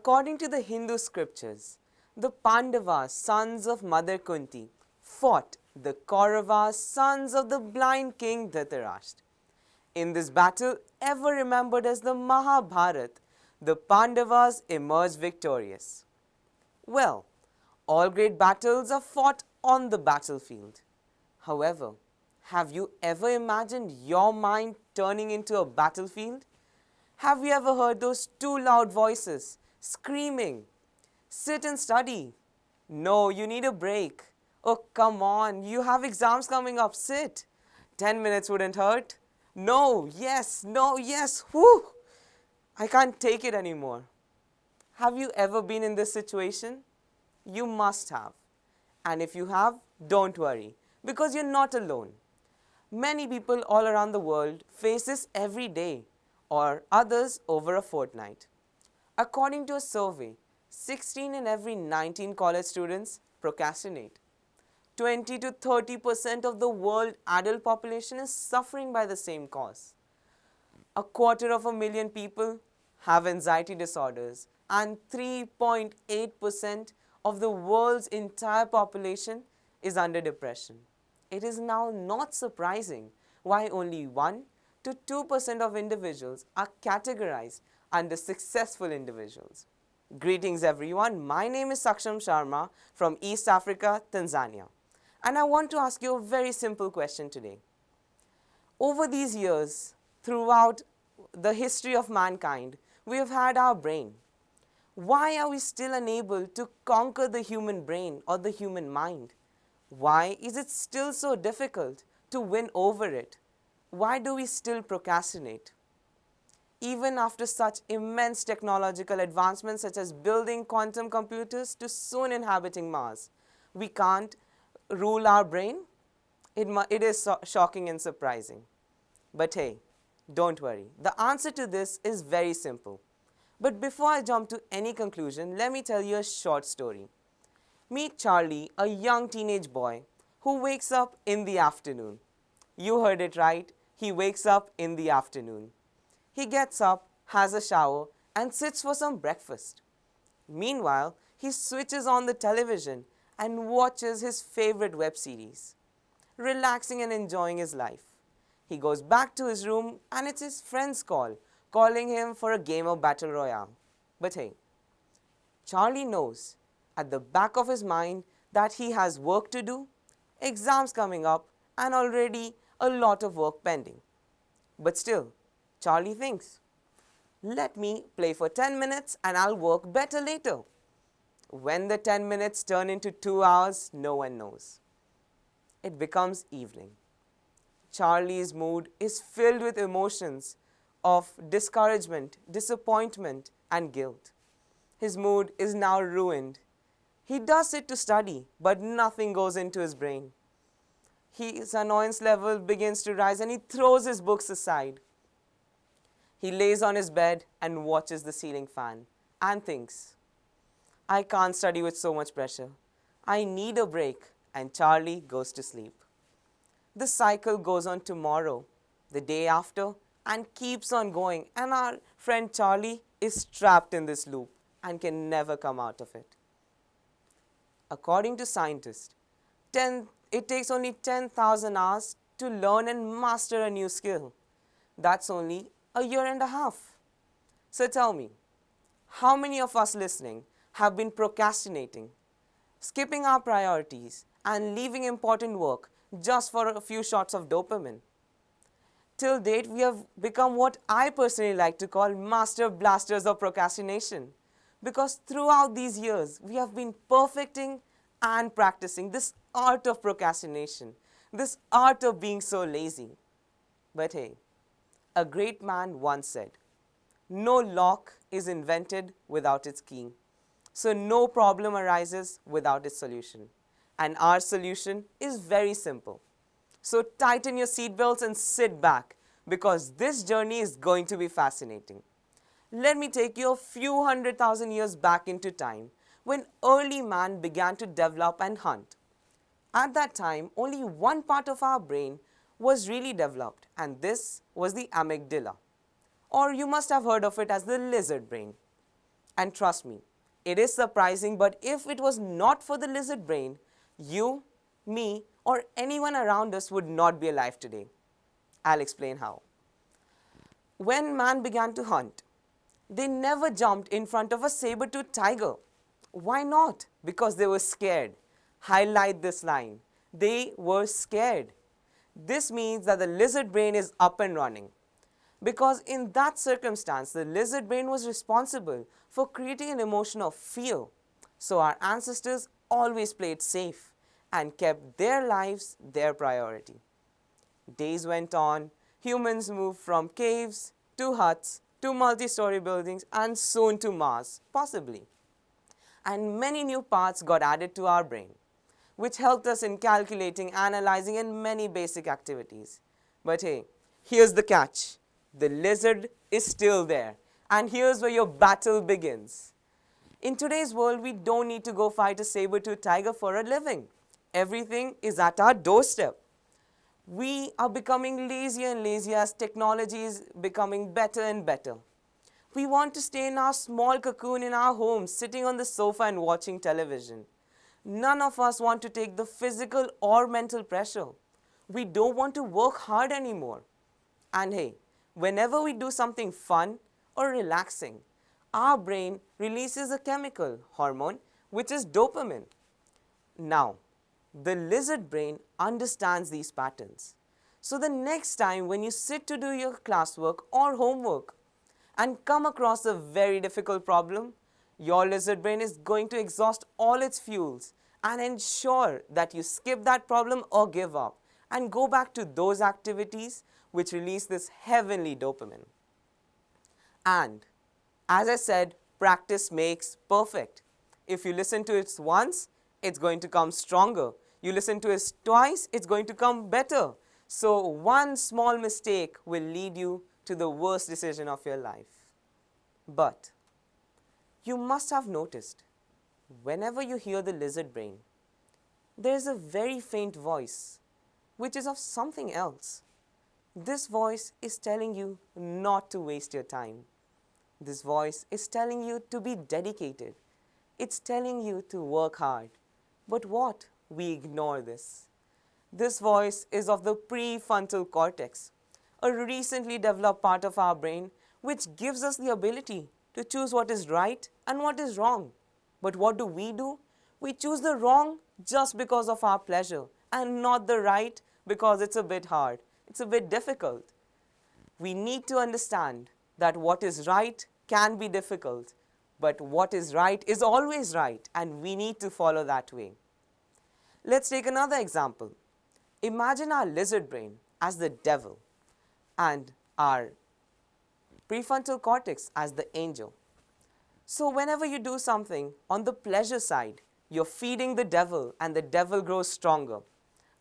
According to the Hindu scriptures, the Pandavas, sons of Mother Kunti, fought the Kauravas, sons of the blind king Dhritarashtra. In this battle, ever remembered as the Mahabharata, the Pandavas emerged victorious. Well, all great battles are fought on the battlefield. However, have you ever imagined your mind turning into a battlefield? Have you ever heard those two loud voices screaming, "Sit and study"? No, you need a break. Oh, come on, you have exams coming up, sit. 10 minutes wouldn't hurt. No, yes, whew. I can't take it anymore. Have you ever been in this situation? You must have. And if you have, don't worry, because you're not alone. Many people all around the world face this every day, or others over a fortnight. According to a survey, 16 in every 19 college students procrastinate. 20 to 30% of the world adult population is suffering by the same cause. A quarter of a million people have anxiety disorders, and 3.8% of the world's entire population is under depression. It is now not surprising why only 1 to 2% of individuals are categorized under successful individuals. Greetings everyone, my name is Saksham Sharma from East Africa, Tanzania. And I want to ask you a very simple question today. Over these years, throughout the history of mankind, we have had our brain. Why are we still unable to conquer the human brain or the human mind? Why is it still so difficult to win over it? Why do we still procrastinate? Even after such immense technological advancements such as building quantum computers to soon inhabiting Mars, we can't rule our brain? It is shocking and surprising. But hey, don't worry. The answer to this is very simple. But before I jump to any conclusion, let me tell you a short story. Meet Charlie, a young teenage boy who wakes up in the afternoon. You heard it right, he wakes up in the afternoon. He gets up, has a shower, and sits for some breakfast. Meanwhile, he switches on the television and watches his favorite web series, relaxing and enjoying his life. He goes back to his room and it's his friend's call, calling him for a game of Battle Royale. But hey, Charlie knows at the back of his mind that he has work to do, exams coming up, and already a lot of work pending. But still, Charlie thinks, let me play for 10 minutes and I'll work better later. When the 10 minutes turn into 2 hours, no one knows. It becomes evening. Charlie's mood is filled with emotions of discouragement, disappointment, and guilt. His mood is now ruined. He does sit to study, but nothing goes into his brain. His annoyance level begins to rise and he throws his books aside. He lays on his bed and watches the ceiling fan and thinks, I can't study with so much pressure. I need a break, and Charlie goes to sleep. The cycle goes on tomorrow, the day after, and keeps on going, and our friend Charlie is trapped in this loop and can never come out of it. According to scientists, it takes only 10,000 hours to learn and master a new skill. That's only a year and a half. So tell me, how many of us listening have been procrastinating, skipping our priorities, and leaving important work just for a few shots of dopamine? Till date, we have become what I personally like to call master blasters of procrastination, because throughout these years, we have been perfecting and practicing this art of procrastination, this art of being so lazy. But hey, a great man once said, no lock is invented without its key. So no problem arises without its solution. And our solution is very simple. So tighten your seatbelts and sit back, because this journey is going to be fascinating. Let me take you a few 100,000 years back into time, when early man began to develop and hunt. At that time, only one part of our brain was really developed, and this was the amygdala. Or you must have heard of it as the lizard brain. And trust me, it is surprising, but if it was not for the lizard brain, you, me, or anyone around us would not be alive today. I'll explain how. When man began to hunt, they never jumped in front of a saber-toothed tiger. Why not? Because they were scared. Highlight this line. They were scared. This means that the lizard brain is up and running. Because in that circumstance, the lizard brain was responsible for creating an emotion of fear. So our ancestors always played safe and kept their lives their priority. Days went on, humans moved from caves to huts to multi-story buildings and soon to Mars, possibly. And many new parts got added to our brain, which helped us in calculating, analyzing, and many basic activities. But hey, here's the catch. The lizard is still there. And here's where your battle begins. In today's world, we don't need to go fight a saber-toothed tiger for a living. Everything is at our doorstep. We are becoming lazier and lazier as technology is becoming better and better. We want to stay in our small cocoon in our homes, sitting on the sofa and watching television. None of us want to take the physical or mental pressure. We don't want to work hard anymore. And hey, whenever we do something fun or relaxing, our brain releases a chemical hormone, which is dopamine. Now, the lizard brain understands these patterns. So the next time when you sit to do your classwork or homework and come across a very difficult problem, your lizard brain is going to exhaust all its fuels and ensure that you skip that problem or give up and go back to those activities which release this heavenly dopamine. And as I said, practice makes perfect. If you listen to it once, it's going to come stronger. You listen to it twice, it's going to come better. So one small mistake will lead you to the worst decision of your life. But you must have noticed, whenever you hear the lizard brain, there is a very faint voice, which is of something else. This voice is telling you not to waste your time. This voice is telling you to be dedicated. It's telling you to work hard. But what? We ignore this. This voice is of the prefrontal cortex, a recently developed part of our brain which gives us the ability to choose what is right and what is wrong. But what do? We choose the wrong just because of our pleasure and not the right because it's a bit hard, it's a bit difficult. We need to understand that what is right can be difficult, but what is right is always right, and we need to follow that way. Let's take another example. Imagine our lizard brain as the devil and our prefrontal cortex as the angel. So whenever you do something on the pleasure side, you're feeding the devil and the devil grows stronger.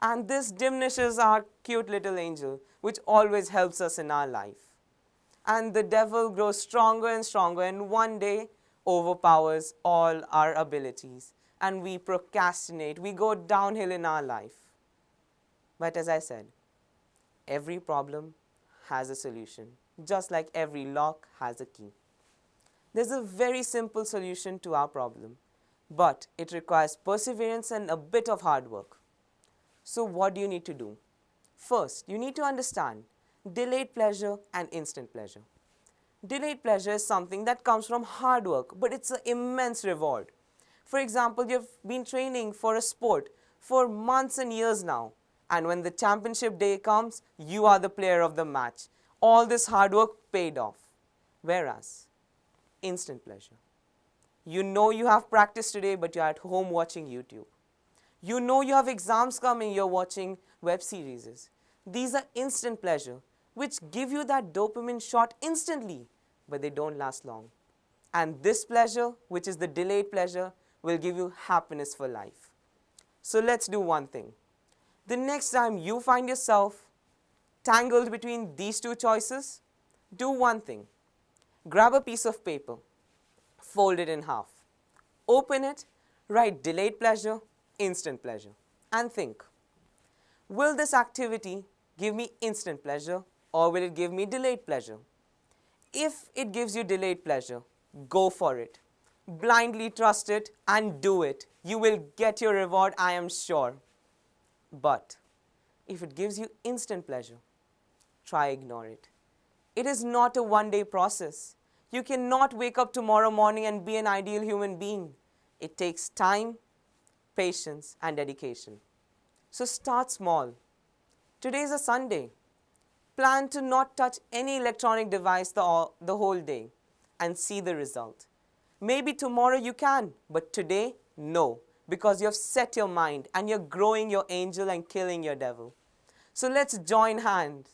And this diminishes our cute little angel, which always helps us in our life. And the devil grows stronger and stronger and one day overpowers all our abilities. And we procrastinate, we go downhill in our life. But as I said, every problem has a solution, just like every lock has a key. There's a very simple solution to our problem, but it requires perseverance and a bit of hard work. So what do you need to do? First, you need to understand delayed pleasure and instant pleasure. Delayed pleasure is something that comes from hard work, but it's an immense reward. For example, you've been training for a sport for months and years now, and when the championship day comes, you are the player of the match. All this hard work paid off. Whereas, instant pleasure. You know you have practice today, but you're at home watching YouTube. You know you have exams coming, you're watching web series. These are instant pleasure, which give you that dopamine shot instantly, but they don't last long. And this pleasure, which is the delayed pleasure, will give you happiness for life. So let's do one thing. The next time you find yourself tangled between these two choices, do one thing. Grab a piece of paper, fold it in half, open it, write delayed pleasure, instant pleasure, and think, will this activity give me instant pleasure or will it give me delayed pleasure? If it gives you delayed pleasure, go for it. blindly trust it and do it. You will get your reward, I am sure. But if it gives you instant pleasure, try ignore it. It is not a one-day process. You cannot wake up tomorrow morning and be an ideal human being. It takes time, patience, and dedication. So start small. Today is a Sunday. Plan to not touch any electronic device the whole day and see the result. Maybe tomorrow you can, but today, no, because you have set your mind and you're growing your angel and killing your devil. So let's join hands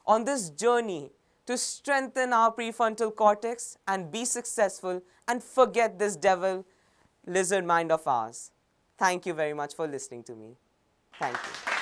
on this journey to strengthen our prefrontal cortex and be successful and forget this devil lizard mind of ours. Thank you very much for listening to me. Thank you.